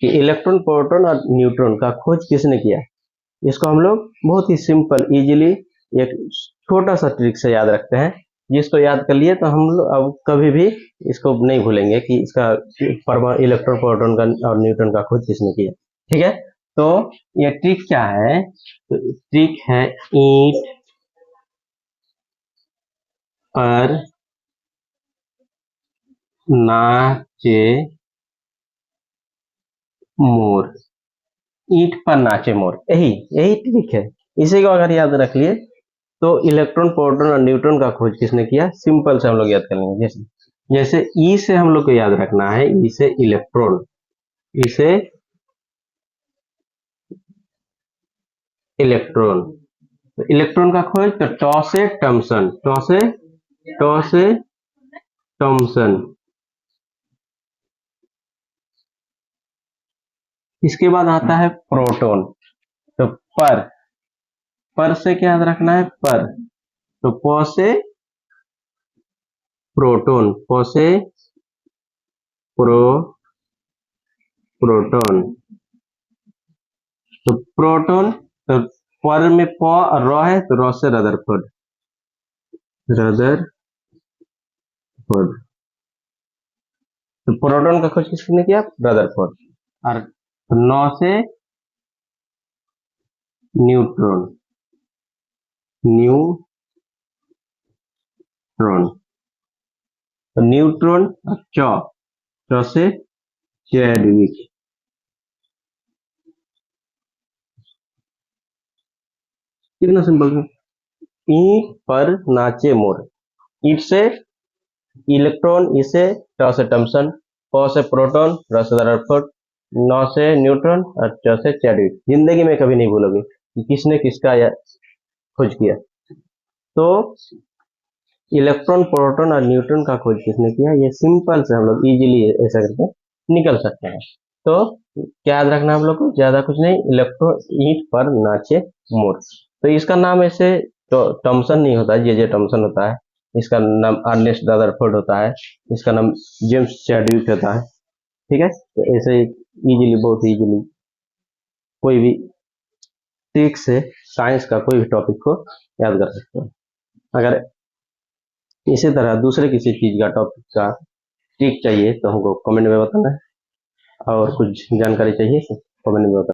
कि electron, proton और neutron का खोज किसने किया। इसको हम लोग बहुत ही सिंपल इजीली एक छोटा सा ट्रिक से याद रखते हैं, जिसको याद कर लिए तो हम लोग अब कभी भी इसको नहीं भूलेंगे कि इसका इलेक्ट्रॉन, प्रोटॉन का और न्यूट्रॉन का खोज किसने किया। ठीक है, तो ये ट्रिक क्या है, तो ट्रिक है ईंट पर नाचे मोर। ईंट पर नाचे मोर, यही यही ट्रिक है। इसी को अगर याद रख लिए तो इलेक्ट्रॉन, प्रोटॉन और न्यूट्रॉन का खोज किसने किया, सिंपल से हम लोग याद कर लेंगे। जैसे जैसे ई से हम लोग को याद रखना है, ई से इलेक्ट्रॉन, ई से इलेक्ट्रॉन, तो इलेक्ट्रॉन का खोज तो टॉ से टॉमसन, टॉ से टॉमसन। इसके बाद आता है प्रोटॉन, तो पर से क्या याद रखना है, पर, तो प से प्रोटॉन, प से प्रोटॉन, तो प्रोटॉन, तो पर में प और र है, तो र से रदरफोर्ड, तो प्रोटॉन का खोज किसने किया, रदरफोर्ड। और 9 से न्यूट्रॉन, तो न्यूट्रॉन और चौ से चैडविक। कितना सिंपल है। ईंट पर नाचे मोर, ईंट से इलेक्ट्रॉन, इसे टॉ से टॉमसन, प से प्रोटॉन, र से रदरफोर्ड, 9 से न्यूट्रॉन और च से चैडविक। जिंदगी में कभी नहीं भूलोगे कि किसने किसका खोज किया। तो इलेक्ट्रॉन, प्रोटॉन और न्यूट्रॉन का खोज किसने किया, ये सिंपल से हम लोग इजीली ऐसा करके निकल सकते हैं। तो क्या याद रखना हम लोग को, ज्यादा कुछ नहीं, इलेक्ट्रॉन ईंट पर नाचे मोर। तो इसका नाम ऐसे टॉमसन नहीं होता है, जे टॉमसन होता है। इसका नाम अर्नेस्ट रदरफोर्ड होता है, इसका नाम जेम्स चैडविक होता है। ठीक है, तो ऐसे इजीली, बहुत इजीली कोई भी ट्रिक से साइंस का कोई भी टॉपिक को याद कर सकते हैं। अगर इसी तरह दूसरे किसी चीज का टॉपिक का ट्रिक चाहिए तो हमको कमेंट में बताना है, और कुछ जानकारी चाहिए तो कमेंट में बताना।